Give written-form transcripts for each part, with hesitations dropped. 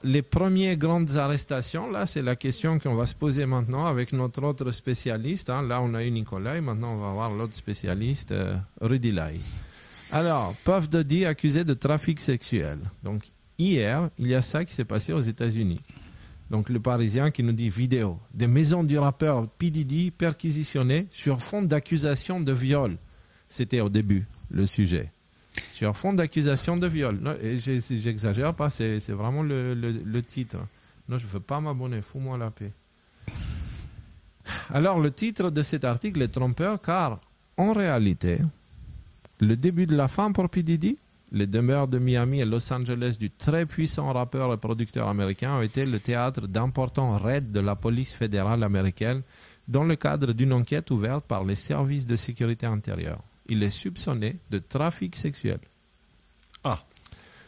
les premières grandes arrestations, là, c'est la question qu'on va se poser maintenant avec notre autre spécialiste. Là, on a eu Nicolas, maintenant on va voir l'autre spécialiste, Rudy Lai. Alors, Puff Daddy accusé de trafic sexuel. Donc, hier, il y a ça qui s'est passé aux États-Unis. Donc, le Parisien qui nous dit vidéo. Des maisons du rappeur P. Diddy perquisitionnées sur fond d'accusation de viol. C'était au début, le sujet. Sur fond d'accusation de viol. Non, et j'exagère pas, c'est vraiment le titre. Non, je veux pas m'abonner, fous-moi la paix. Alors, le titre de cet article est trompeur car, en réalité, le début de la fin pour P. Diddy, les demeures de Miami et Los Angeles du très puissant rappeur et producteur américain ont été le théâtre d'importants raids de la police fédérale américaine dans le cadre d'une enquête ouverte par les services de sécurité intérieure. Il est soupçonné de trafic sexuel. Ah.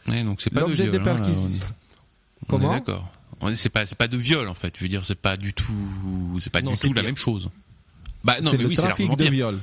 Ouais, donc c'est pas l'objet de viol. Des perquisitions. Comment ? On est d'accord. C'est pas de viol en fait. Je veux dire, c'est pas du tout la même chose. Bah non, c'est mais le oui, trafic c'est de viol.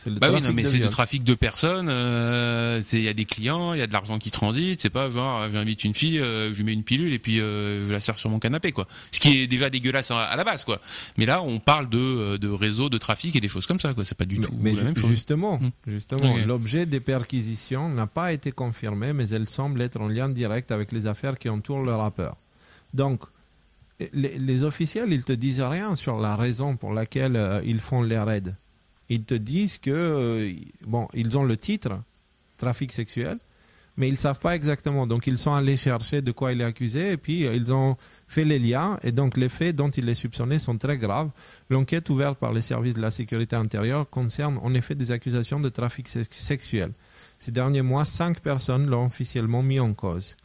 C'est le trafic de personnes. Il y a des clients, il y a de l'argent qui transite. C'est pas genre j'invite une fille, je lui mets une pilule et puis je la sers sur mon canapé quoi. Ce qui est déjà dégueulasse à la base quoi. Mais là on parle de réseaux de trafic et des choses comme ça quoi. C'est pas du tout la même chose. Justement, Okay. L'objet des perquisitions n'a pas été confirmé, mais elle semble être en lien direct avec les affaires qui entourent le rappeur. Donc les officiels ils te disent rien sur la raison pour laquelle ils font les raids. Ils te disent que, ils ont le titre, trafic sexuel, mais ils savent pas exactement. Donc, ils sont allés chercher de quoi il est accusé et puis ils ont fait les liens. Et donc, les faits dont il est soupçonné sont très graves. L'enquête ouverte par les services de la sécurité intérieure concerne en effet des accusations de trafic sexuel. Ces derniers mois, 5 personnes l'ont officiellement mis en cause.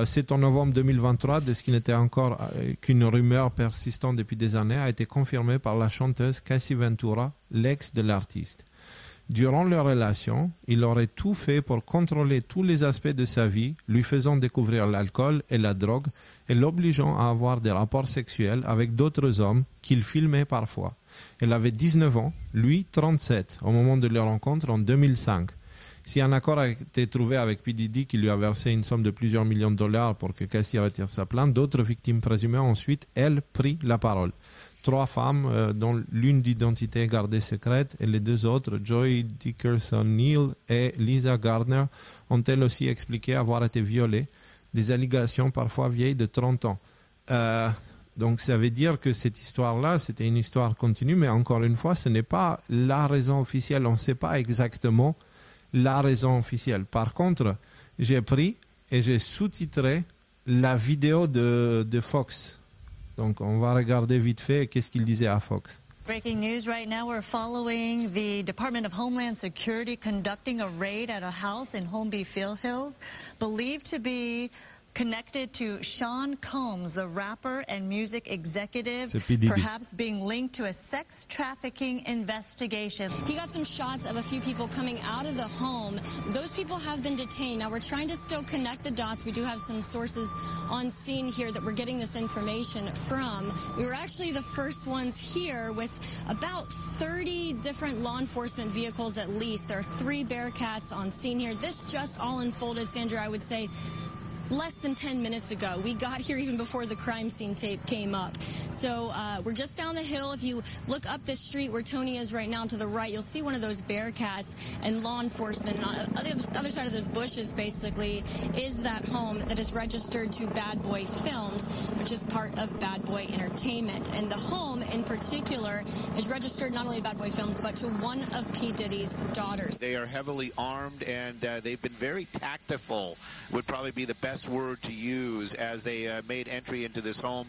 C'est en novembre 2023, de ce qui n'était encore qu'une rumeur persistante depuis des années, a été confirmé par la chanteuse Cassie Ventura, l'ex de l'artiste. Durant leur relation, il aurait tout fait pour contrôler tous les aspects de sa vie, lui faisant découvrir l'alcool et la drogue et l'obligeant à avoir des rapports sexuels avec d'autres hommes qu'il filmait parfois. Elle avait 19 ans, lui 37, au moment de leur rencontre en 2005. Si un accord a été trouvé avec P. Diddy qui lui a versé une somme de plusieurs millions de dollars pour que Cassie retire sa plainte, d'autres victimes présumées ont ensuite, elles, pris la parole. 3 femmes, dont l'une d'identité gardée secrète, et les 2 autres, Joy Dickerson-Neal et Lisa Gardner, ont elles aussi expliqué avoir été violées, des allégations parfois vieilles de 30 ans. Donc ça veut dire que cette histoire-là, c'était une histoire continue, mais encore une fois, ce n'est pas la raison officielle, on ne sait pas exactement la raison officielle. Par contre, j'ai pris et j'ai sous-titré la vidéo de Fox. Donc, on va regarder vite fait qu'est-ce qu'il disait à Fox. Breaking news right now, we're following the Department of Homeland Security conducting a raid at a house in Holmby Hills, believed to be connected to Sean Combs, the rapper and music executive, perhaps being linked to a sex trafficking investigation. He got some shots of a few people coming out of the home. Those people have been detained. Now we're trying to still connect the dots. We do have some sources on scene here that we're getting this information from. We were actually the first ones here with about 30 different law enforcement vehicles at least. There are 3 Bearcats on scene here. This just all unfolded, Sandra, I would say, less than 10 minutes ago. We got here even before the crime scene tape came up. So we're just down the hill. If you look up this street where Tony is right now to the right, you'll see one of those Bearcats and law enforcement. And on the other side of those bushes, basically, is that home that is registered to Bad Boy Films, which is part of Bad Boy Entertainment. And the home, in particular, is registered not only to Bad Boy Films, but to one of P. Diddy's daughters. They are heavily armed, and they've been very tactful, would probably be the best word to use, as they made entry into this home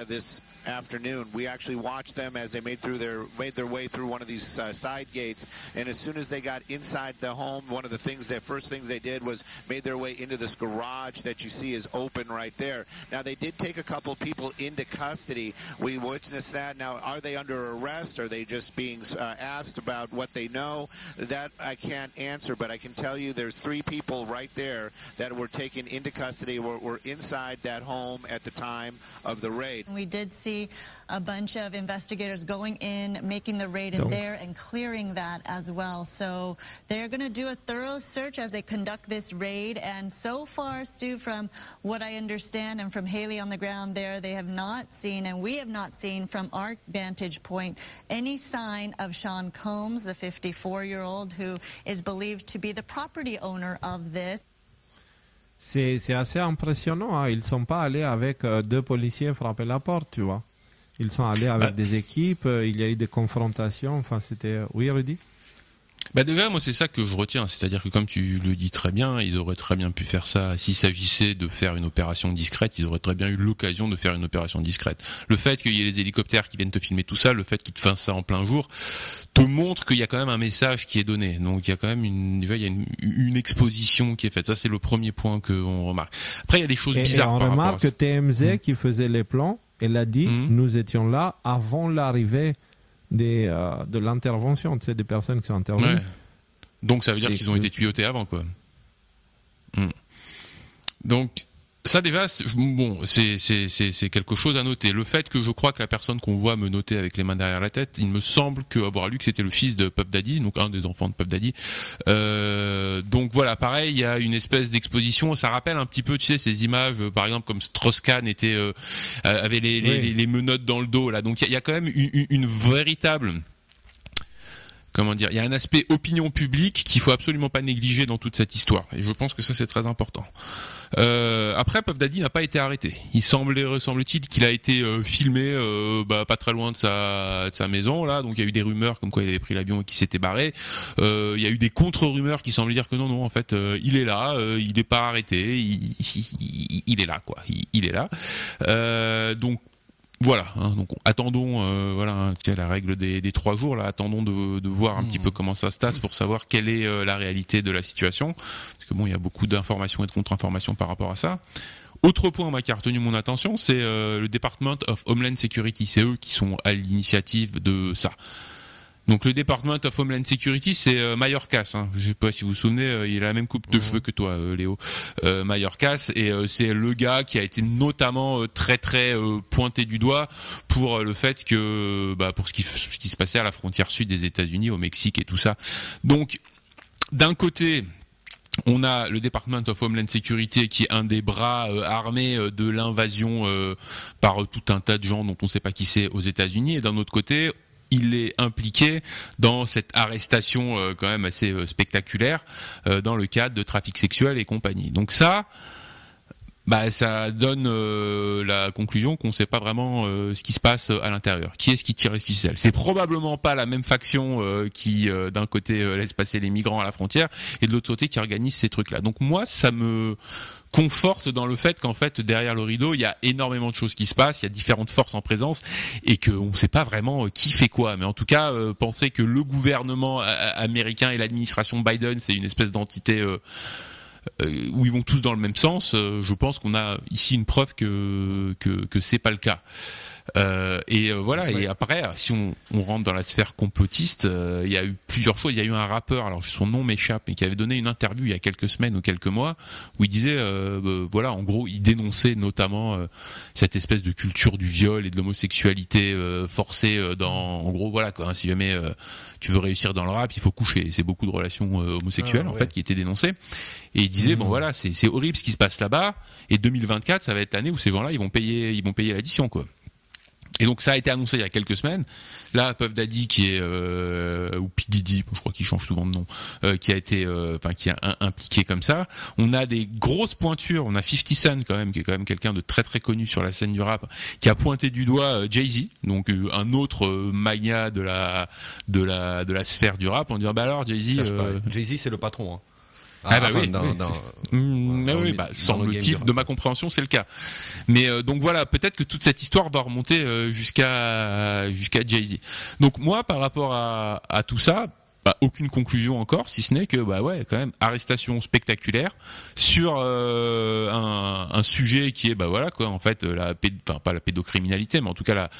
this afternoon. We actually watched them as they made their way through one of these side gates, and as soon as they got inside the home, one of the first things they did was made their way into this garage that you see is open right there. Now, they did take a couple people into custody. We witnessed that. Now, are they under arrest? Are they just being asked about what they know? That I can't answer, but I can tell you there's 3 people right there that were taken into custody custody were inside that home at the time of the raid. We did see a bunch of investigators going in, making the raid in there and clearing that as well. So they're going to do a thorough search as they conduct this raid. And so far, Stu, from what I understand and from Haley on the ground there, they have not seen, and we have not seen from our vantage point, any sign of Sean Combs, the 54-year-old who is believed to be the property owner of this. C'est assez impressionnant, hein. Ils ne sont pas allés avec deux policiers frapper la porte, tu vois. Ils sont allés avec des équipes, il y a eu des confrontations, enfin c'était... Oui, Rudy ? Déjà, moi, c'est ça que je retiens. C'est-à-dire que, comme tu le dis très bien, ils auraient très bien pu faire ça. S'il s'agissait de faire une opération discrète, ils auraient très bien eu l'occasion de faire une opération discrète. Le fait qu'il y ait les hélicoptères qui viennent te filmer tout ça, le fait qu'ils te fassent ça en plein jour, te montre qu'il y a quand même un message qui est donné. Donc, il y a quand même il y a une exposition qui est faite. Ça, c'est le premier point qu'on remarque. Après, il y a des choses bizarres. Et on remarque que TMZ, qui faisait les plans, elle a dit, nous étions là avant l'arrivée de l'intervention, tu sais, des personnes qui sont intervenues. Ouais. Donc ça veut dire qu'ils ont été tuyautés avant, quoi. Donc ça déjà, c'est quelque chose à noter. Le fait que je crois que la personne qu'on voit me noter avec les mains derrière la tête, il me semble avoir lu que c'était le fils de Puff Daddy, donc un des enfants de Puff Daddy. Donc voilà, pareil, il y a une espèce d'exposition. Ça rappelle un petit peu, tu sais, ces images, par exemple, comme Strauss-Kahn avait les menottes dans le dos, là. Donc il y a quand même une véritable... Comment dire, il y a un aspect opinion publique qu'il faut absolument pas négliger dans toute cette histoire. Et je pense que ça, c'est très important. Après, Puff Daddy n'a pas été arrêté. Semble-t-il qu'il a été filmé pas très loin de sa maison, là. Donc il y a eu des rumeurs comme quoi il avait pris l'avion et qu'il s'était barré. Il y a eu des contre-rumeurs qui semblent dire que non, en fait, il est là, il n'est pas arrêté, il est là, quoi. Il est là. Donc voilà, hein, donc attendons, la règle des 3 jours, là, attendons de voir un petit peu comment ça se tasse pour savoir quelle est la réalité de la situation, parce que il y a beaucoup d'informations et de contre-informations par rapport à ça. Autre point qui a retenu mon attention, c'est le Department of Homeland Security, c'est eux qui sont à l'initiative de ça. Donc le Department of Homeland Security, c'est Mayorkas. Hein. Je sais pas si vous vous souvenez, il a la même coupe de cheveux que toi, Léo. Mayorkas, et c'est le gars qui a été notamment très très pointé du doigt pour le fait que, pour ce qui se passait à la frontière sud des États-Unis, au Mexique et tout ça. Donc d'un côté, on a le Department of Homeland Security qui est un des bras armés de l'invasion par tout un tas de gens dont on ne sait pas qui c'est aux États-Unis, et d'un autre côté, il est impliqué dans cette arrestation quand même assez spectaculaire dans le cadre de trafic sexuel et compagnie. Donc ça donne la conclusion qu'on ne sait pas vraiment ce qui se passe à l'intérieur. Qui est-ce qui tire les ficelles ? C'est probablement pas la même faction qui d'un côté laisse passer les migrants à la frontière et de l'autre côté qui organise ces trucs-là. Donc moi, ça me conforte dans le fait qu'en fait derrière le rideau il y a énormément de choses qui se passent, il y a différentes forces en présence et qu'on ne sait pas vraiment qui fait quoi. Mais en tout cas, penser que le gouvernement américain et l'administration Biden c'est une espèce d'entité où ils vont tous dans le même sens, je pense qu'on a ici une preuve que c'est pas le cas. Voilà. Et après, si on rentre dans la sphère complotiste, il y a eu plusieurs choses. Il y a eu un rappeur, alors son nom m'échappe, mais qui avait donné une interview il y a quelques semaines ou quelques mois où il disait, en gros, il dénonçait notamment cette espèce de culture du viol et de l'homosexualité forcée en gros, voilà quoi. Hein, si jamais tu veux réussir dans le rap, il faut coucher. C'est beaucoup de relations homosexuelles en fait qui étaient dénoncées. Et il disait c'est horrible ce qui se passe là-bas. Et 2024, ça va être l'année où ces gens-là ils vont payer l'addition quoi. Et donc ça a été annoncé il y a quelques semaines. Là, Puff Daddy qui est ou P Diddy, je crois qu'il change souvent de nom, qui a été, qui est impliqué comme ça. On a des grosses pointures. On a 50 Cent quand même, qui est quand même quelqu'un de très très connu sur la scène du rap, qui a pointé du doigt Jay-Z, donc un autre magnat de la sphère du rap, en disant alors Jay-Z. Jay-Z c'est le patron. Hein. Semble-t-il, de ma compréhension, c'est le cas. Mais donc voilà, peut-être que toute cette histoire va remonter jusqu'à Jay-Z. Donc moi, par rapport à tout ça, aucune conclusion encore, si ce n'est que quand même arrestation spectaculaire sur un sujet qui est en fait pas la pédocriminalité, mais en tout cas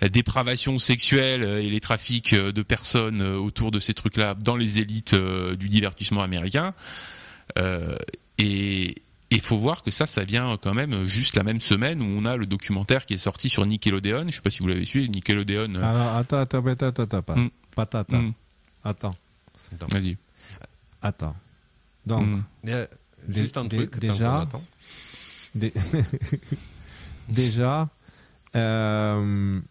la dépravation sexuelle et les trafics de personnes autour de ces trucs-là dans les élites du divertissement américain. Et il faut voir que ça vient quand même juste la même semaine où on a le documentaire qui est sorti sur Nickelodeon. Je sais pas si vous l'avez suivi, Nickelodeon. Alors, attends. Attends. Vas-y. Attends. Donc, juste un truc. Déjà, déjà, il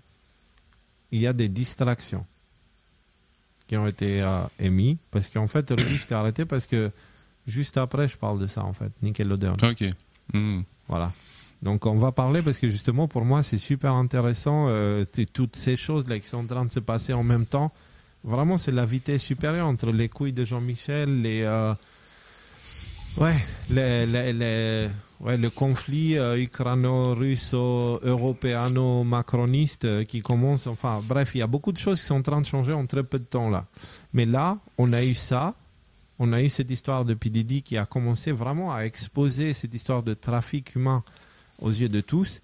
y a des distractions qui ont été émises parce qu'en fait, Rudy, je t'ai arrêté parce que juste après, je parle de ça en fait, Nickelodeon. Ok. Voilà. Donc on va parler parce que justement pour moi c'est super intéressant toutes ces choses là qui sont en train de se passer en même temps. Vraiment c'est la vitesse supérieure entre les couilles de Jean-Michel, le conflit ukraino-russo-européano-macroniste qui commence. Enfin bref, il y a beaucoup de choses qui sont en train de changer en très peu de temps là. Mais là, on a eu ça. On a eu cette histoire de P. Diddy qui a commencé vraiment à exposer cette histoire de trafic humain aux yeux de tous.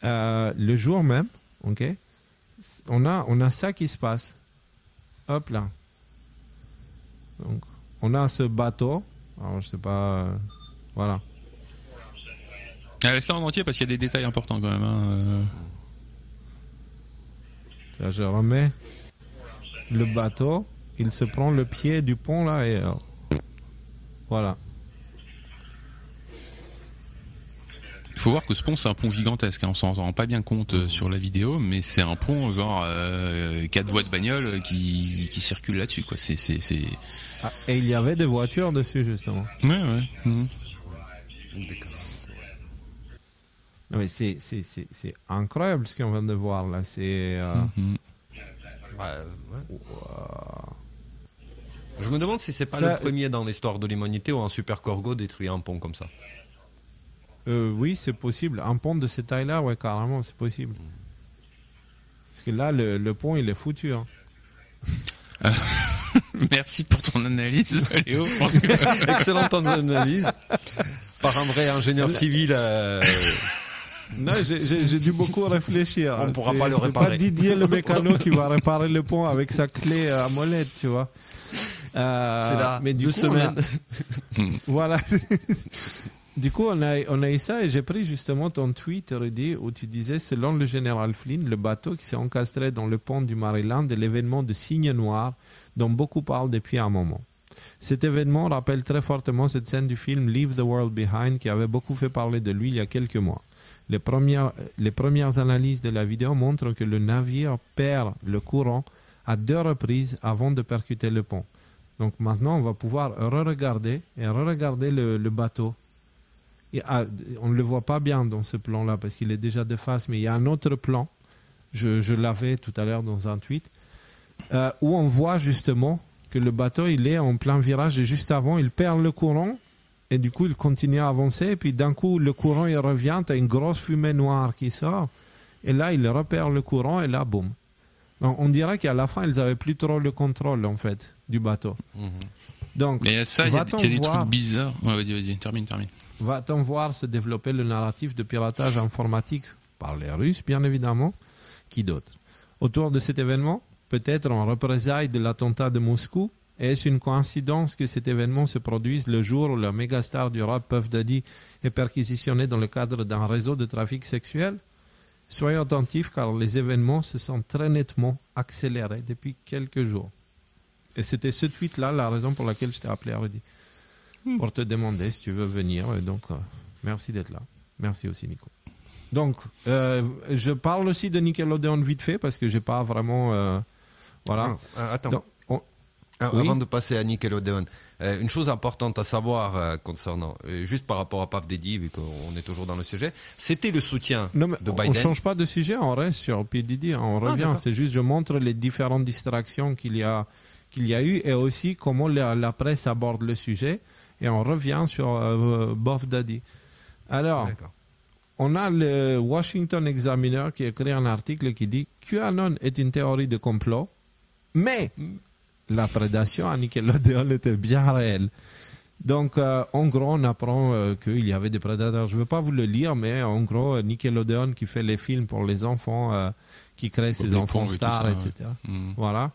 Le jour même, ok, on a ça qui se passe. Hop là. Donc, on a ce bateau. Alors, je sais pas. Voilà. Laisse-la en entier parce qu'il y a des détails importants quand même. Ça, je remets le bateau. Il se prend le pied du pont là et voilà. Il faut voir que ce pont c'est un pont gigantesque, hein. On s'en rend pas bien compte sur la vidéo, mais c'est un pont genre 4 voies de bagnole qui circulent là-dessus quoi. C'est... Ah, et il y avait des voitures dessus justement. Ouais. D'accord. Non mais c'est incroyable ce qu'on vient de voir là. C'est Je me demande si c'est pas le premier dans l'histoire de l'humanité où un super cargo détruit un pont comme ça. Oui, c'est possible. Un pont de cette taille-là, ouais, carrément, c'est possible. Parce que là, le pont, il est foutu. Hein. Merci pour ton analyse, Léo. Excellente analyse. Par un vrai ingénieur civil. Non, j'ai dû beaucoup réfléchir. On ne pourra pas le réparer. C'est pas Didier le mécano qui va réparer le pont avec sa clé à molette, tu vois. C'est là, mais du 2 coup, semaines. Voilà. Du coup, on a eu ça et j'ai pris justement ton tweet, Rudy, où tu disais, selon le général Flynn, le bateau qui s'est encastré dans le pont du Maryland est l'événement de Cygne Noir dont beaucoup parlent depuis un moment. Cet événement rappelle très fortement cette scène du film Leave the World Behind qui avait beaucoup fait parler de lui il y a quelques mois. Les premières analyses de la vidéo montrent que le navire perd le courant à 2 reprises avant de percuter le pont. Donc maintenant, on va pouvoir re-regarder le bateau. On ne le voit pas bien dans ce plan-là parce qu'il est déjà de face, mais il y a un autre plan, je l'avais tout à l'heure dans un tweet, où on voit justement que le bateau il est en plein virage et juste avant il perd le courant et du coup il continue à avancer et puis d'un coup le courant il revient, tu as une grosse fumée noire qui sort et là il repère le courant et là boum. Donc, on dirait qu'à la fin ils avaient plus trop le contrôle en fait du bateau. Donc, mais ça, il y a des trucs bizarres. Ouais, vas-y, termine. Va-t-on voir se développer le narratif de piratage informatique par les Russes, bien évidemment, qui d'autre? Autour de cet événement, peut-être en représailles de l'attentat de Moscou, est-ce une coïncidence que cet événement se produise le jour où la mégastar du rap Puff Daddy est perquisitionnée dans le cadre d'un réseau de trafic sexuel? Soyez attentifs car les événements se sont très nettement accélérés depuis quelques jours. Et c'était ce tweet-là la raison pour laquelle je t'ai appelé à Rudy. Pour te demander si tu veux venir. Et donc, merci d'être là. Merci aussi, Nico. Donc, je parle aussi de Nickelodeon vite fait parce que j'ai pas vraiment... voilà. Attends. Donc, avant de passer à Nickelodeon, une chose importante à savoir concernant, juste par rapport à Puff Daddy, vu qu'on est toujours dans le sujet, c'était le soutien de Biden. On change pas de sujet, on reste sur P. Diddy, on revient. C'est juste, je montre les différentes distractions qu'il y a eu et aussi comment la presse aborde le sujet. Et on revient sur Puff Daddy. Alors, on a le Washington Examiner qui a écrit un article qui dit « QAnon est une théorie de complot, mais la prédation à Nickelodeon était bien réelle. » Donc, en gros, on apprend qu'il y avait des prédateurs. Je ne veux pas vous le lire, mais en gros, Nickelodeon qui fait les films pour les enfants, qui crée ses enfants stars, etc. Ouais. Voilà.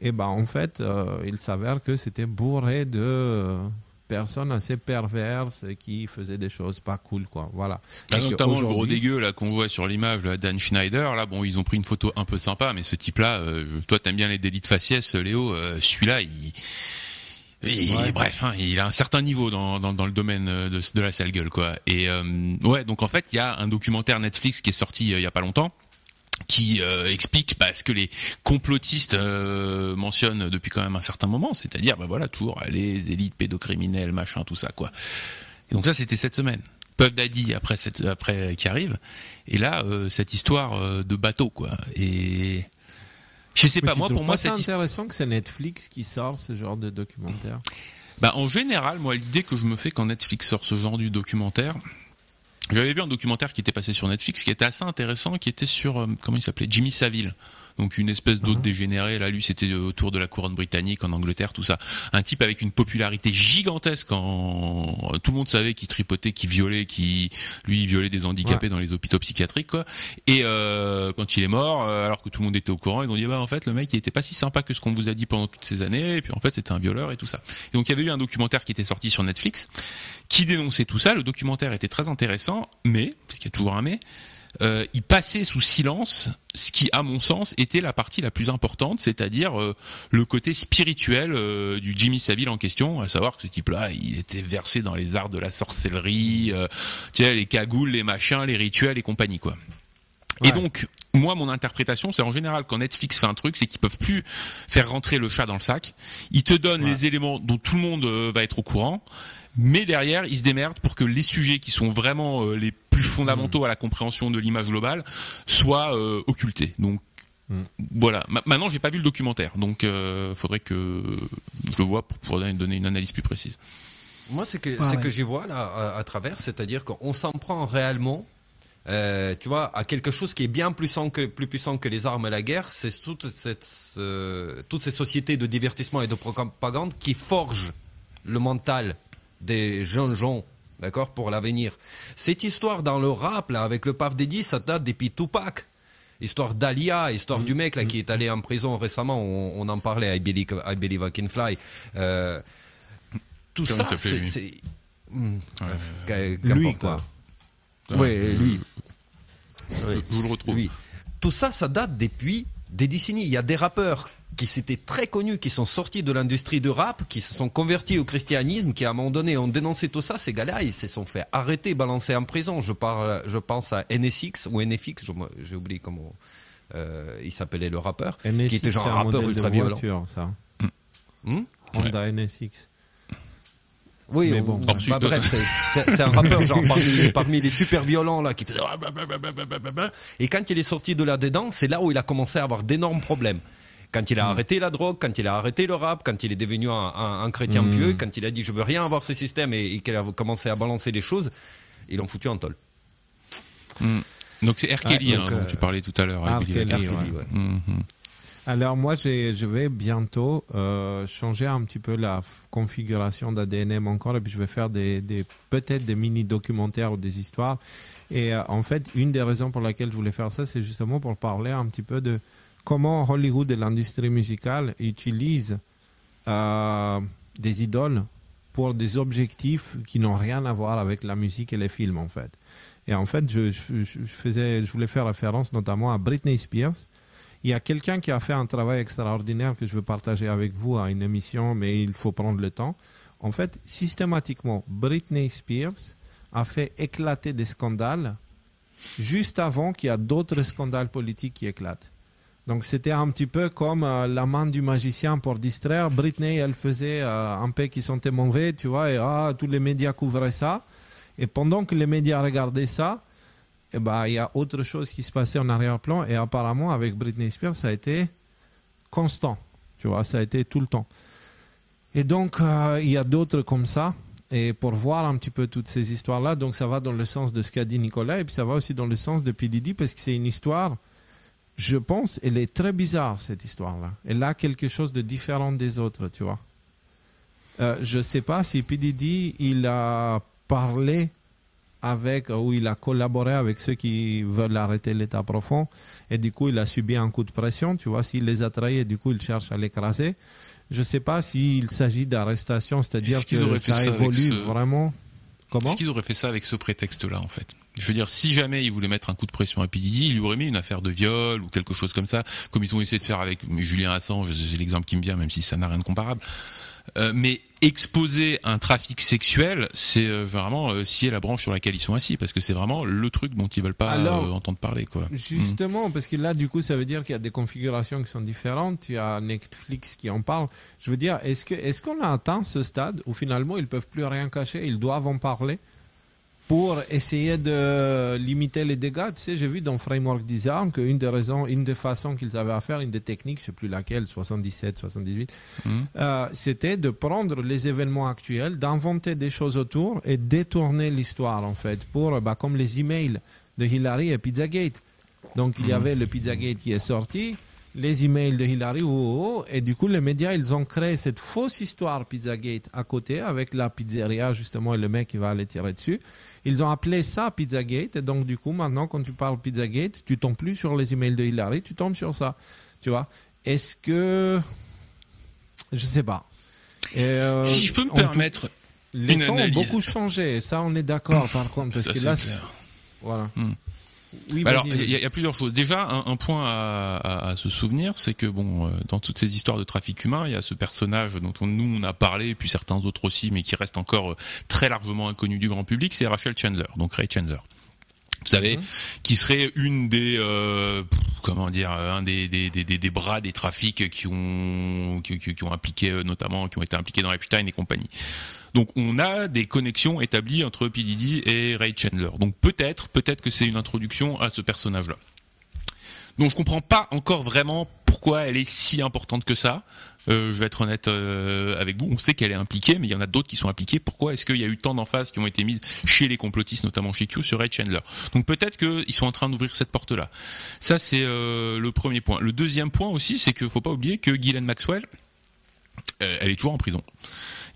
Et ben en fait, il s'avère que c'était bourré de personne assez perverse qui faisait des choses pas cool, quoi. Voilà. Notamment le gros dégueu là qu'on voit sur l'image, là, Dan Schneider. Là, bon, ils ont pris une photo un peu sympa, mais ce type-là, toi, t'aimes bien les délits de faciès, Léo. Celui-là, bref, hein, il a un certain niveau dans le domaine de la sale gueule, quoi. Et donc en fait, il y a un documentaire Netflix qui est sorti il y a pas longtemps, qui explique ce que les complotistes mentionnent depuis quand même un certain moment, c'est-à-dire toujours les élites pédocriminelles, machin, tout ça, quoi. Et donc ça, c'était cette semaine. Puff Daddy après qui arrive, et là cette histoire de bateau, quoi. Et je sais pas, moi, pour moi, c'est intéressant que c'est Netflix qui sort ce genre de documentaire. En général, moi, l'idée que je me fais quand Netflix sort ce genre de documentaire, j'avais vu un documentaire qui était passé sur Netflix qui était assez intéressant, qui était sur comment il s'appelait, Jimmy Savile. Donc une espèce d'autre dégénéré, là lui c'était autour de la couronne britannique en Angleterre, tout ça. Un type avec une popularité gigantesque, tout le monde savait qu'il tripotait, qu'il violait, lui violait des handicapés dans les hôpitaux psychiatriques, quoi. Et quand il est mort, alors que tout le monde était au courant, ils ont dit en fait le mec il était pas si sympa que ce qu'on vous a dit pendant toutes ces années, et puis en fait c'était un violeur et tout ça. Et donc il y avait eu un documentaire qui était sorti sur Netflix qui dénonçait tout ça. Le documentaire était très intéressant, mais parce qu'il y a toujours un mais, il passait sous silence ce qui, à mon sens, était la partie la plus importante, c'est-à-dire le côté spirituel du Jimmy Savile en question, à savoir que ce type-là, il était versé dans les arts de la sorcellerie, les cagoules, les machins, les rituels et compagnie, quoi. Ouais. Et donc, moi, mon interprétation, c'est en général quand Netflix fait un truc, c'est qu'ils peuvent plus faire rentrer le chat dans le sac. Ils te donnent les éléments dont tout le monde va être au courant. Mais derrière, ils se démerdent pour que les sujets qui sont vraiment les plus fondamentaux à la compréhension de l'image globale soient occultés. Donc voilà. Maintenant, j'ai pas vu le documentaire, donc faudrait que je le vois pour pouvoir donner une analyse plus précise. Moi, c'est que j'y vois là à travers, c'est-à-dire qu'on s'en prend réellement. Tu vois, à quelque chose qui est bien plus puissant que les armes et la guerre, c'est toutes ces sociétés de divertissement et de propagande qui forgent le mental des jeunes gens, d'accord, pour l'avenir. Cette histoire dans le rap, là, avec le Puff Daddy, ça date depuis Tupac. Histoire d'Alia, histoire du mec, là, qui est allé en prison récemment, on en parlait, I Believe I Can Fly. Tout ça, c'est... lui, quoi. Oui, lui. Je le retrouve. Lui. Tout ça, ça date depuis des décennies. Il y a des rappeurs qui s'étaient très connus, qui sont sortis de l'industrie de rap, qui se sont convertis au christianisme, qui à un moment donné ont dénoncé tout ça. Ces gars-là, ils se sont fait arrêter, balancer en prison. Je pense à NSX ou NFX, j'ai oublié comment il s'appelait le rappeur, NSX, qui était genre un rappeur ultra violent. Voiture, ça. Honda NSX. Oui, mais bon, bref, c'est un rappeur genre parmi les super violents là qui faisait et quand il est sorti de là-dedans, c'est là où il a commencé à avoir d'énormes problèmes. Quand il a arrêté la drogue, quand il a arrêté le rap, quand il est devenu un chrétien pieux, quand il a dit je veux rien avoir ce système et qu'il a commencé à balancer les choses, ils l'ont foutu en tôle. Donc c'est R. Kelly dont tu parlais tout à l'heure. R. Kelly, ouais. Alors moi, je vais bientôt changer un petit peu la configuration d'ADNM encore, et puis je vais faire peut-être des mini-documentaires ou des histoires. Et en fait, une des raisons pour laquelle je voulais faire ça, c'est justement pour parler un petit peu de comment Hollywood et l'industrie musicale utilisent des idoles pour des objectifs qui n'ont rien à voir avec la musique et les films, en fait. Et en fait, je voulais faire référence notamment à Britney Spears. Il y a quelqu'un qui a fait un travail extraordinaire que je veux partager avec vous à une émission, mais il faut prendre le temps. En fait, systématiquement, Britney Spears a fait éclater des scandales juste avant qu'il y ait d'autres scandales politiques qui éclatent. Donc c'était un petit peu comme la main du magicien pour distraire. Britney, elle faisait un peu qui sentait mauvais, tu vois, et tous les médias couvraient ça. Et pendant que les médias regardaient ça, il y a autre chose qui se passait en arrière-plan, et apparemment avec Britney Spears ça a été constant, tu vois, ça a été tout le temps. Et donc il y a d'autres comme ça, et pour voir un petit peu toutes ces histoires-là, donc ça va dans le sens de ce qu'a dit Nicolas, et puis ça va aussi dans le sens de P. Diddy, parce que c'est une histoire, je pense, elle est très bizarre, cette histoire-là. Elle a quelque chose de différent des autres, tu vois. Je sais pas si P. Diddy, il a parlé ou il a collaboré avec ceux qui veulent arrêter l'état profond, et du coup il a subi un coup de pression, tu vois, s'il les a trahis, du coup il cherche à l'écraser. Je sais pas s'il s'agit d'arrestation, c'est-à-dire que ça évolue vraiment. Comment ? Est-ce qu'ils auraient fait ça avec ce prétexte-là, en fait ? Je veux dire, si jamais ils voulaient mettre un coup de pression à P. Diddy, ils lui auraient mis une affaire de viol ou quelque chose comme ça, comme ils ont essayé de faire avec Julian Assange, c'est l'exemple qui me vient, même si ça n'a rien de comparable. Mais exposer un trafic sexuel, c'est vraiment scier la branche sur laquelle ils sont assis, parce que c'est vraiment le truc dont ils veulent pas entendre parler, quoi. Justement, parce que là, du coup, ça veut dire qu'il y a des configurations qui sont différentes. Il y a Netflix qui en parle. Je veux dire, est-ce qu'on a atteint ce stade où finalement ils peuvent plus rien cacher, ils doivent en parler pour essayer de limiter les dégâts? Tu sais, j'ai vu dans Framework Disarm qu'une des façons qu'ils avaient à faire, une des techniques, je sais plus laquelle, 77, 78, c'était de prendre les événements actuels, d'inventer des choses autour et détourner l'histoire, en fait, pour, comme les emails de Hillary et Pizzagate. Donc, il y avait le Pizzagate qui est sorti, les emails de Hillary, et du coup, les médias, ils ont créé cette fausse histoire Pizzagate à côté, avec la pizzeria, justement, et le mec qui va aller tirer dessus. Ils ont appelé ça Pizzagate, et donc du coup, maintenant, quand tu parles Pizzagate, tu tombes plus sur les emails de Hillary, tu tombes sur ça. Tu vois? Est-ce que... Je sais pas. Si je peux me permettre les une temps analyse. ont beaucoup changé, ça on est d'accord, par contre, parce Ça, que là... c'est clair. Voilà. Oui, alors, il y a plusieurs choses. Déjà, un point à se souvenir, c'est que dans toutes ces histoires de trafic humain, il y a ce personnage dont on a parlé, et puis certains autres aussi, mais qui reste encore très largement inconnu du grand public, c'est Rachel Chandler, donc Ray Chandler. Vous savez, qui serait une des, un des bras des trafics qui ont impliqué notamment, qui ont été impliqués dans Epstein et compagnie. Donc on a des connexions établies entre P. Diddy et Ray Chandler. Donc peut-être que c'est une introduction à ce personnage-là. Donc je comprends pas encore vraiment pourquoi elle est si importante que ça. Je vais être honnête avec vous. On sait qu'elle est impliquée, mais il y en a d'autres qui sont impliqués. Pourquoi est-ce qu'il y a eu tant d'emphases qui ont été mises chez les complotistes, notamment chez Q, sur Ray Chandler? Donc peut-être qu'ils sont en train d'ouvrir cette porte-là. Ça c'est le premier point. Le deuxième point aussi, c'est qu'il faut pas oublier que Ghislaine Maxwell, elle est toujours en prison.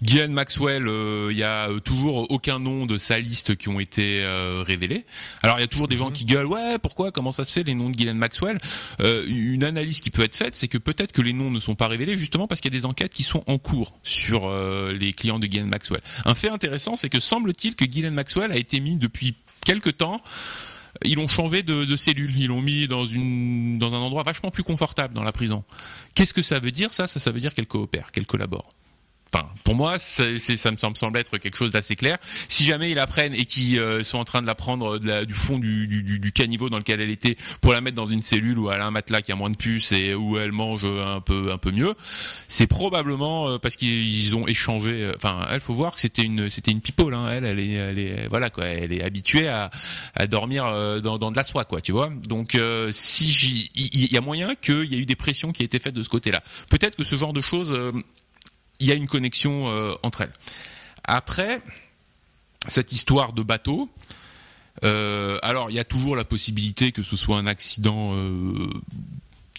Ghislaine Maxwell, il y a toujours aucun nom de sa liste qui ont été révélés. Alors il y a toujours des gens qui gueulent, ouais, pourquoi, comment ça se fait les noms de Ghislaine Maxwell? Une analyse qui peut être faite, c'est que peut-être que les noms ne sont pas révélés justement parce qu'il y a des enquêtes qui sont en cours sur les clients de Ghislaine Maxwell. Un fait intéressant, c'est que semble-t-il que Ghislaine Maxwell a été mis depuis quelque temps. Ils l'ont changé de cellule, ils l'ont mis dans un endroit vachement plus confortable dans la prison. Qu'est-ce que ça veut dire ça veut dire qu'elle coopère, qu'elle collabore. Enfin, pour moi, ça me semble être quelque chose d'assez clair. Si jamais ils la prennent et qu'ils sont en train de la prendre du fond du caniveau dans lequel elle était pour la mettre dans une cellule où elle a un matelas qui a moins de puces et où elle mange un peu mieux, c'est probablement parce qu'ils ont échangé. Enfin, elle, faut voir que c'était une people, hein. Elle est voilà quoi. Elle est habituée à dormir dans de la soie, quoi. Tu vois. Donc, il y a moyen qu'il y ait eu des pressions qui aient été faites de ce côté-là. Peut-être que ce genre de choses. Il y a une connexion entre elles. Après, cette histoire de bateau, alors il y a toujours la possibilité que ce soit un accident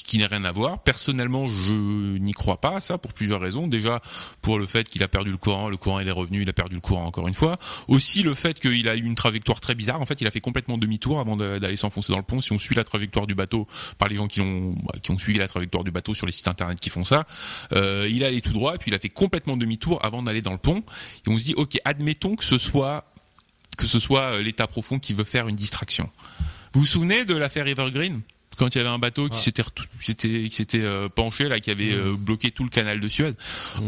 qui n'a rien à voir. Personnellement, je n'y crois pas à ça pour plusieurs raisons. Déjà, pour le fait qu'il a perdu le courant il est revenu, il a perdu le courant encore une fois. Aussi le fait qu'il a eu une trajectoire très bizarre. En fait, il a fait complètement demi-tour avant d'aller s'enfoncer dans le pont. Si on suit la trajectoire du bateau par les gens qui ont suivi la trajectoire du bateau sur les sites internet qui font ça, il est allé tout droit et puis il a fait complètement demi-tour avant d'aller dans le pont. Et on se dit, ok, admettons que ce soit l'État profond qui veut faire une distraction. Vous vous souvenez de l'affaire Evergreen ? Quand il y avait un bateau qui s'était penché là, qui avait bloqué tout le canal de Suez.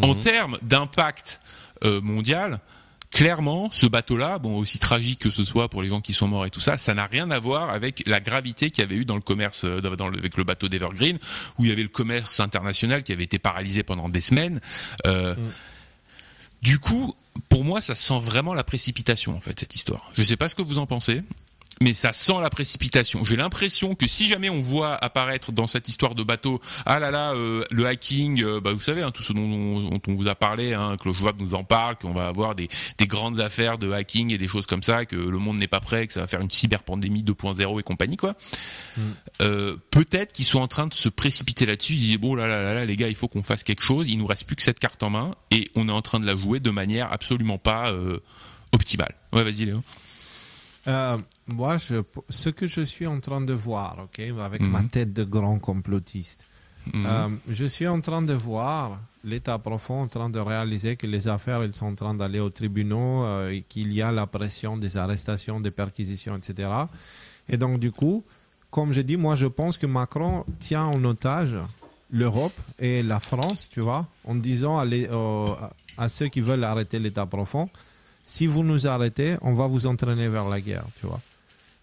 En termes d'impact mondial, clairement, ce bateau-là, aussi tragique que ce soit pour les gens qui sont morts et tout ça, ça n'a rien à voir avec la gravité qu'il y avait eu dans le commerce, avec le bateau d'Evergreen, où il y avait le commerce international qui avait été paralysé pendant des semaines. Du coup, pour moi, ça sent vraiment la précipitation, en fait, cette histoire. Je sais pas ce que vous en pensez. Mais ça sent la précipitation. J'ai l'impression que si jamais on voit apparaître dans cette histoire de bateau, le hacking, vous savez, tout ce dont on vous a parlé, que le Schwab nous en parle, qu'on va avoir des grandes affaires de hacking et des choses comme ça, que le monde n'est pas prêt, que ça va faire une cyberpandémie 2.0 et compagnie, quoi. Peut-être qu'ils sont en train de se précipiter là-dessus. Ils disent, bon, là, les gars, il faut qu'on fasse quelque chose. Il nous reste plus que cette carte en main et on est en train de la jouer de manière absolument pas optimale. Ouais, vas-y, Léo. Moi, ce que je suis en train de voir, avec ma tête de grand complotiste, Je suis en train de voir l'État profond en train de réaliser que les affaires elles sont en train d'aller aux tribunaux et qu'il y a la pression des arrestations, des perquisitions, etc. Et donc du coup, comme je dis, moi je pense que Macron tient en otage l'Europe et la France, tu vois, en disant à ceux qui veulent arrêter l'État profond, si vous nous arrêtez, on va vous entraîner vers la guerre, tu vois.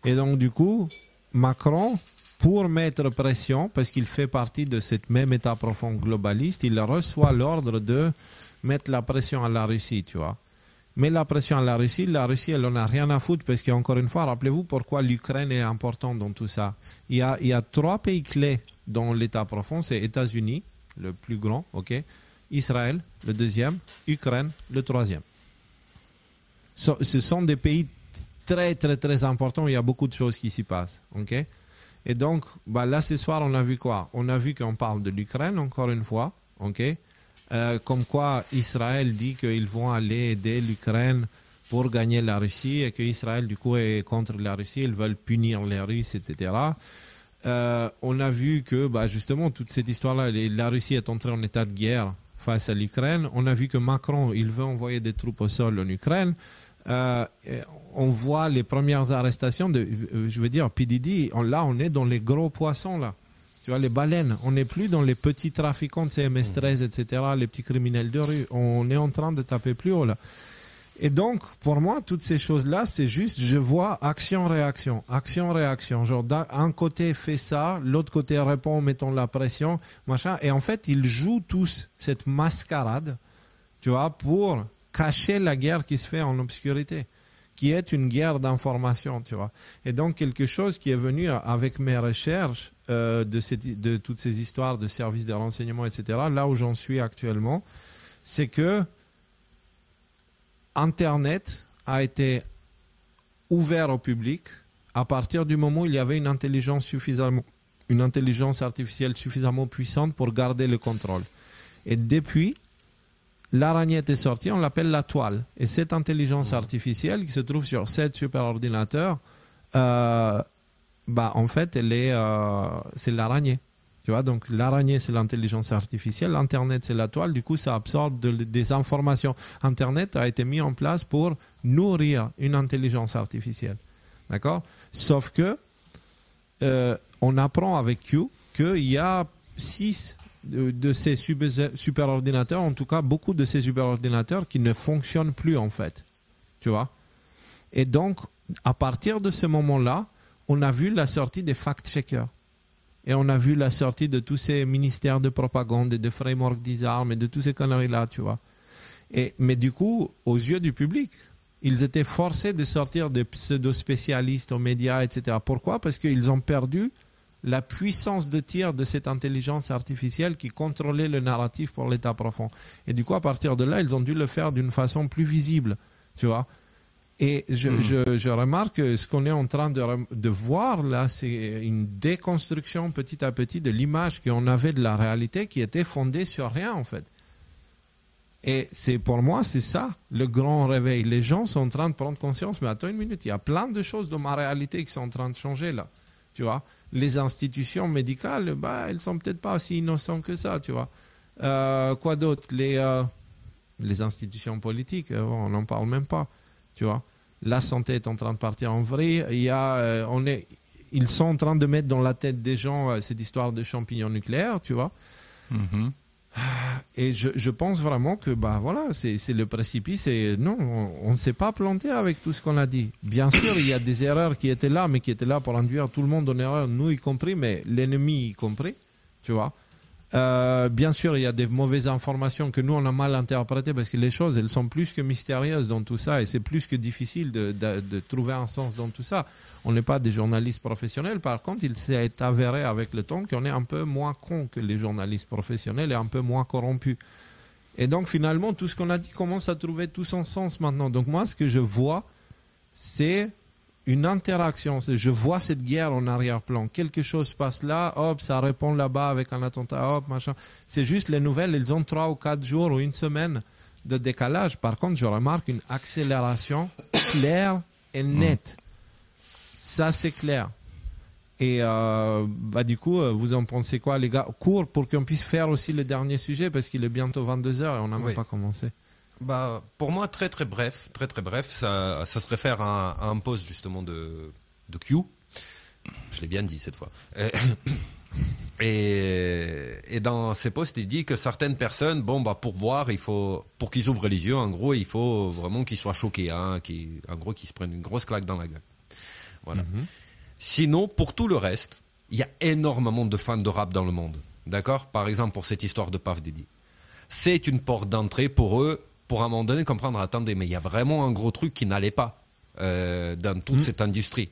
Et donc du coup, Macron, pour mettre pression, parce qu'il fait partie de cette même État profond globaliste, il reçoit l'ordre de mettre la pression à la Russie, tu vois. Mais la pression à la Russie, elle en a rien à foutre, parce qu'encore une fois, rappelez-vous pourquoi l'Ukraine est importante dans tout ça. Il y a 3 pays clés dans l'État profond, c'est États-Unis, le plus grand, ok, Israël, le deuxième, Ukraine, le troisième. Ce sont des pays très, très, très importants, il y a beaucoup de choses qui s'y passent, ok. Et donc, là, ce soir, on a vu quoi? On a vu qu'on parle de l'Ukraine, encore une fois, ok? Comme quoi, Israël dit qu'ils vont aller aider l'Ukraine pour gagner la Russie et qu'Israël, du coup, est contre la Russie, ils veulent punir les Russes, etc. On a vu que, justement, toute cette histoire-là, la Russie est entrée en état de guerre face à l'Ukraine. On a vu que Macron, il veut envoyer des troupes au sol en Ukraine. On voit les premières arrestations je veux dire, PDD, là, on est dans les gros poissons, là. Tu vois, les baleines. On n'est plus dans les petits trafiquants de CMS-13, etc., les petits criminels de rue. On est en train de taper plus haut, là. Et donc, pour moi, toutes ces choses-là, c'est juste, je vois action-réaction, action-réaction. Genre, d'un côté fait ça, l'autre côté répond, mettons la pression, machin. Et en fait, ils jouent tous cette mascarade, tu vois, pour cacher la guerre qui se fait en obscurité, qui est une guerre d'information, tu vois. Et donc, quelque chose qui est venu avec mes recherches de toutes ces histoires de services de renseignement, etc., là où j'en suis actuellement, c'est que Internet a été ouvert au public à partir du moment où il y avait une intelligence artificielle suffisamment puissante pour garder le contrôle. Et depuis, l'araignée est sortie, on l'appelle la toile. Et cette intelligence artificielle qui se trouve sur 7 superordinateurs, en fait, c'est l'araignée. Tu vois, donc l'araignée, c'est l'intelligence artificielle, l'Internet, c'est la toile, du coup, ça absorbe des informations. Internet a été mis en place pour nourrir une intelligence artificielle. D'accord? Sauf que, on apprend avec Q qu'il y a 6 de ces superordinateurs, en tout cas, beaucoup de ces superordinateurs qui ne fonctionnent plus, en fait. Tu vois? Et donc, à partir de ce moment-là, on a vu la sortie des fact-checkers. Et on a vu la sortie de tous ces ministères de propagande et de framework disarm et de tous ces conneries-là, tu vois. Mais du coup, aux yeux du public, ils étaient forcés de sortir des pseudo-spécialistes aux médias, etc. Pourquoi? Parce qu'ils ont perdu la puissance de tir de cette intelligence artificielle qui contrôlait le narratif pour l'État profond. Et du coup, à partir de là, ils ont dû le faire d'une façon plus visible, tu vois. Et je remarque que ce qu'on est en train de voir là, c'est une déconstruction petit à petit de l'image qu'on avait de la réalité qui était fondée sur rien en fait. Et pour moi, c'est ça, le grand réveil. Les gens sont en train de prendre conscience, mais attends une minute, il y a plein de choses dans ma réalité qui sont en train de changer là, tu vois. Les institutions médicales, elles sont peut-être pas aussi innocentes que ça, tu vois. Quoi d'autre? Les institutions politiques, on n'en parle même pas. Tu vois, la santé est en train de partir en vrille. Ils sont en train de mettre dans la tête des gens cette histoire de champignons nucléaires, tu vois. Mm-hmm. Et je pense vraiment que c'est le précipice. Et non, on ne s'est pas planté avec tout ce qu'on a dit. Bien sûr, il y a des erreurs qui étaient là, mais qui étaient là pour induire tout le monde en erreur, nous y compris, mais l'ennemi y compris, tu vois. Bien sûr, il y a des mauvaises informations que nous on a mal interprétées parce que les choses elles sont plus que mystérieuses dans tout ça et c'est plus que difficile de trouver un sens dans tout ça. On n'est pas des journalistes professionnels, par contre il s'est avéré avec le temps qu'on est un peu moins cons que les journalistes professionnels et un peu moins corrompus. Et donc finalement tout ce qu'on a dit commence à trouver tout son sens maintenant. Donc moi ce que je vois c'est une interaction, je vois cette guerre en arrière-plan. Quelque chose passe là, hop, ça répond là-bas avec un attentat, hop, machin. C'est juste les nouvelles, elles ont 3 ou 4 jours ou une semaine de décalage. Par contre, je remarque une accélération claire et nette. Ça, c'est clair. Et du coup, vous en pensez quoi, les gars? Court pour qu'on puisse faire aussi le dernier sujet, parce qu'il est bientôt 22h et on n'a même pas commencé. Pour moi, très très bref, ça se réfère à un post justement de Q. Je l'ai bien dit cette fois. Et dans ces posts, il dit que certaines personnes, pour voir, pour qu'ils ouvrent les yeux, en gros, il faut vraiment qu'ils soient choqués, qu'ils se prennent une grosse claque dans la gueule. Voilà. Sinon, pour tout le reste, il y a énormément de fans de rap dans le monde. D'accord? Par exemple, pour cette histoire de Puff Daddy. C'est une porte d'entrée pour eux, pour à un moment donné comprendre, attendez, mais il y a vraiment un gros truc qui n'allait pas dans toute cette industrie.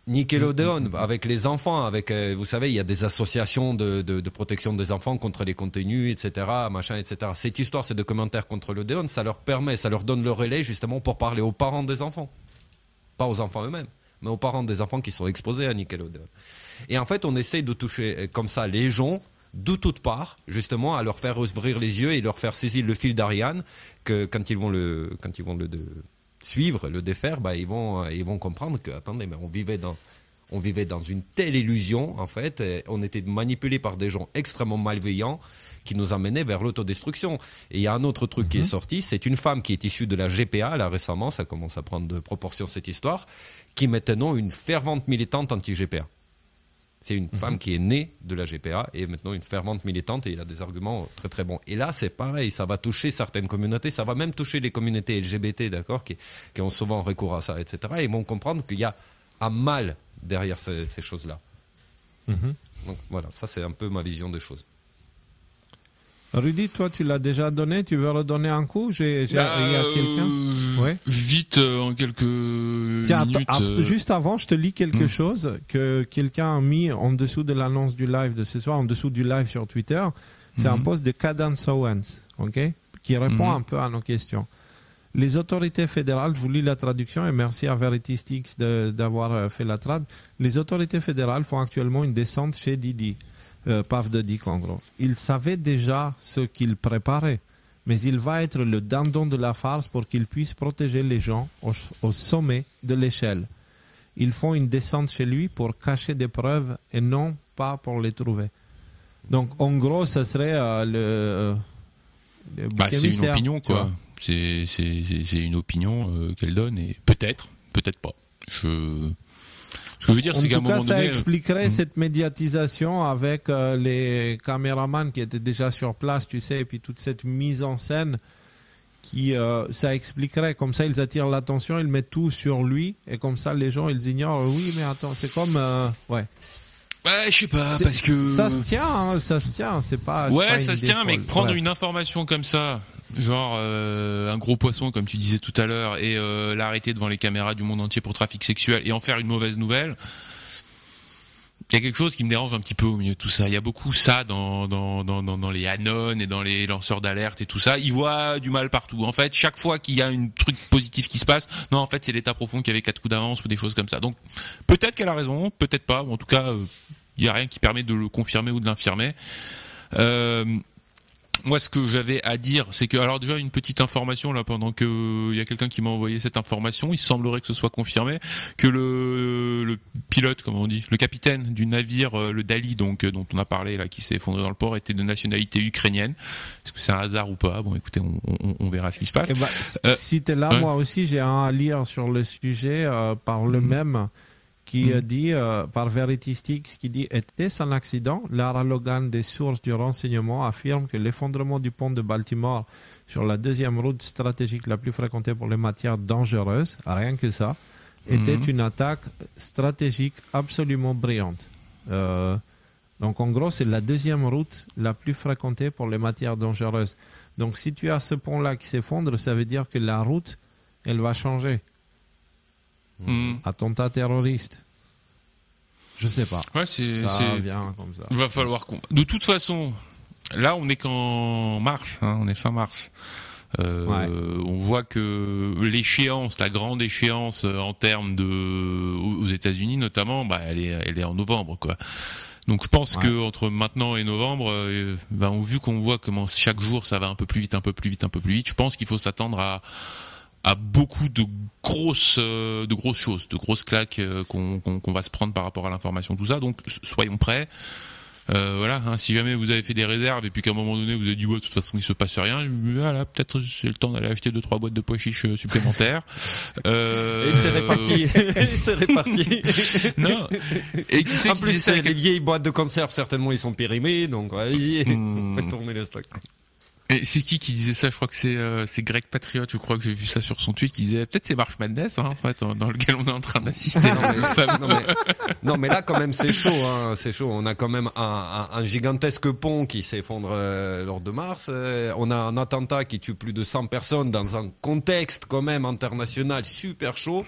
Nickelodeon, avec les enfants, vous savez, il y a des associations de protection des enfants contre les contenus, etc., etc. Cette histoire, ces documentaires contre Nickelodeon, ça leur donne le relais justement pour parler aux parents des enfants. Pas aux enfants eux-mêmes, mais aux parents des enfants qui sont exposés à Nickelodeon. Et en fait, on essaye de toucher comme ça les gens de toutes parts, justement, à leur faire ouvrir les yeux et leur faire saisir le fil d'Ariane, que quand ils vont le suivre, le défaire, ils vont comprendre que, attendez, mais on vivait dans une telle illusion, en fait, et on était manipulés par des gens extrêmement malveillants qui nous amenaient vers l'autodestruction. Et il y a un autre truc qui est sorti, c'est une femme qui est issue de la GPA, là récemment, ça commence à prendre de proportions cette histoire, qui est maintenant une fervente militante anti-GPA. C'est une femme qui est née de la GPA et maintenant une fervente militante, et il a des arguments très très bons. Et là, c'est pareil, ça va toucher certaines communautés, ça va même toucher les communautés LGBT, d'accord, qui ont souvent recours à ça, etc. Et ils vont comprendre qu'il y a un mal derrière ces choses-là. Donc voilà, ça c'est un peu ma vision des choses. Rudy, toi tu l'as déjà donné, tu veux redonner un coup? Il y a quelqu'un? Vite, en quelques minutes. Juste avant, je te lis quelque chose que quelqu'un a mis en dessous de l'annonce du live de ce soir, en dessous du live sur Twitter. C'est un post de Cadence Owens, qui répond un peu à nos questions. Les autorités fédérales, je vous lis la traduction et merci à Veritystix d'avoir fait la trad. Les autorités fédérales font actuellement une descente chez Didi. Puff Daddy, en gros. Il savait déjà ce qu'il préparait, mais il va être le dindon de la farce pour qu'il puisse protéger les gens au sommet de l'échelle. Ils font une descente chez lui pour cacher des preuves et non pas pour les trouver. Donc, en gros, ça serait c'est une opinion, quoi. C'est une opinion qu'elle donne et peut-être pas. Ce que je veux dire, c'est qu'à un moment donné, ça expliquerait cette médiatisation avec les caméramans qui étaient déjà sur place, tu sais, et puis toute cette mise en scène ça expliquerait. Comme ça, ils attirent l'attention, ils mettent tout sur lui, et comme ça, les gens, ils ignorent. Oui, mais attends, c'est comme, je sais pas, parce que ça se tient, c'est pas. Ouais, ça se tient, mais prendre une information comme ça, genre un gros poisson comme tu disais tout à l'heure, et l'arrêter devant les caméras du monde entier pour trafic sexuel et en faire une mauvaise nouvelle, il y a quelque chose qui me dérange un petit peu au milieu de tout ça. Il y a beaucoup ça dans les Anon et dans les lanceurs d'alerte et tout ça. Ils voient du mal partout. En fait, chaque fois qu'il y a un truc positif qui se passe, non, en fait, c'est l'État profond qui avait 4 coups d'avance ou des choses comme ça. Donc, peut-être qu'elle a raison, peut-être pas. En tout cas, il y a rien qui permet de le confirmer ou de l'infirmer. Moi, ce que j'avais à dire, c'est que, alors déjà, une petite information, là, pendant que il y a quelqu'un qui m'a envoyé cette information, il semblerait que ce soit confirmé, que le pilote, comme on dit, le capitaine du navire, le Dali, donc, dont on a parlé, là, qui s'est effondré dans le port, était de nationalité ukrainienne. Est-ce que c'est un hasard ou pas? Bon, écoutez, on verra ce qui se passe. Si t'es là, moi aussi, j'ai un à lire sur le sujet, par le même, qui dit, par Veritystix, qui dit « Était-ce un accident ?» Lara Logan, des sources du renseignement, affirme que l'effondrement du pont de Baltimore sur la deuxième route stratégique la plus fréquentée pour les matières dangereuses, rien que ça, était une attaque stratégique absolument brillante. Donc en gros, c'est la deuxième route la plus fréquentée pour les matières dangereuses. Donc si tu as ce pont-là qui s'effondre, ça veut dire que la route, elle va changer. Attentat terroriste. Je sais pas. Ouais, ça vient comme ça. Il va falloir de toute façon, là, on est qu'en mars, on est fin mars. On voit que l'échéance, la grande échéance en termes aux États-Unis notamment, elle est en novembre, quoi. Donc je pense que entre maintenant et novembre, vu qu'on voit comment chaque jour ça va un peu plus vite, je pense qu'il faut s'attendre à à beaucoup de grosses choses, de grosses claques qu'on va se prendre par rapport à l'information, tout ça. Donc soyons prêts. Voilà, hein, si jamais vous avez fait des réserves et puis qu'à un moment donné vous avez dit ouais, de toute façon il se passe rien, voilà, peut-être c'est le temps d'aller acheter 2-3 boîtes de pois chiches supplémentaires. Et c'est réparti. C'est réparti. Non. Et qui sait en plus c'est les vieilles boîtes de conserve, certainement ils sont périmés, donc allez, faites tourner le stock. Et c'est qui disait ça? Je crois que c'est Greg Patriot, je crois que j'ai vu ça sur son tweet, qui disait peut-être c'est March Madness, hein, en fait, dans lequel on est en train d'assister. Non mais là quand même c'est chaud, hein, c'est chaud. On a quand même un gigantesque pont qui s'effondre lors de mars. On a un attentat qui tue plus de 100 personnes dans un contexte quand même international super chaud.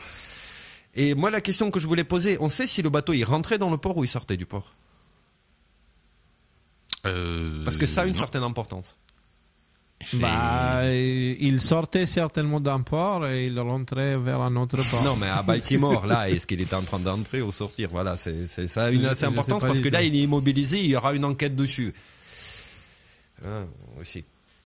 Et moi la question que je voulais poser, on sait si le bateau il rentrait dans le port ou il sortait du port? Parce que ça a une certaine importance. Il sortait certainement d'un port et il rentrait vers un autre port. Non, mais à Baltimore, là, est-ce qu'il était en train d'entrer ou sortir? Voilà, ça a une assez importance parce que là, il est immobilisé, il y aura une enquête dessus. Aussi.